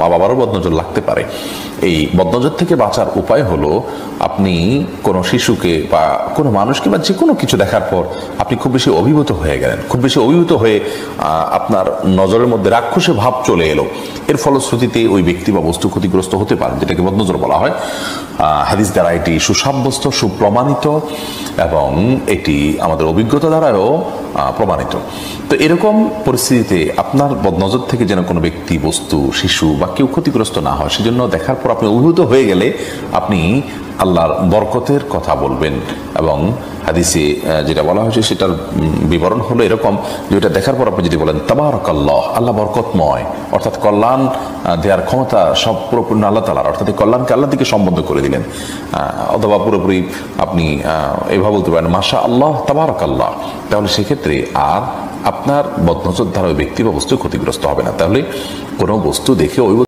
মা বাবারও বদনজর লাগতে পারে। এই বদনজর থেকে বাঁচার উপায় হলো, আপনি কোনো শিশুকে বা কোনো মানুষকে বা যে কোনো কিছু দেখার পর আপনি খুব বেশি অভিভূত হয়ে গেলেন, খুব বেশি অভিভূত হয়ে আপনার নজরের মধ্যে রাক্ষসে ভাব চলে এলো, এর ফলশ্রুতিতে ওই ব্যক্তি বা বস্তু ক্ষতিগ্রস্ত হতে পারে, যেটাকে বদনজর বলা হয়। হাদিস দ্বারা এটি সুসাব্যস্ত, সুপ্রমাণিত, এবং এটি আমাদের অভিজ্ঞতা দ্বারাও প্রমাণিত। তো এরকম পরিস্থিতিতে আপনার বদনজর থেকে যেন কোনো ব্যক্তি, বস্তু, শিশু বা কেউ ক্ষতিগ্রস্ত না হয়, সেজন্য দেখার পর আপনি অভিভূত হয়ে গেলে আপনি আল্লাহর বরকতের কথা বলবেন। এবং হাদিসে যেটা বলা হয়েছে সেটার বিবরণ হলো এরকম যে ওটা দেখার পর আপনি যদি বলেন তাবারাকাল্লাহ, আল্লাহ বরকতময়, অর্থাৎ কল্যাণ দেওয়ার ক্ষমতা সব পুরোপূর্ণ আল্লাহ তাআলার, অর্থাৎ এই কল্যাণকে আল্লাহ দিকে সম্বন্ধ করে দিলেন। অথবা পুরোপুরি আপনি এভাবে বলতে পারেন মাশা আল্লাহ তাবারাকাল্লাহ, তাহলে সেক্ষেত্রে আর আপনার বদনজর দ্বারা ওই ব্যক্তি বা বস্তু ক্ষতিগ্রস্ত হবে না। তাহলে কোনো বস্তু দেখে ওই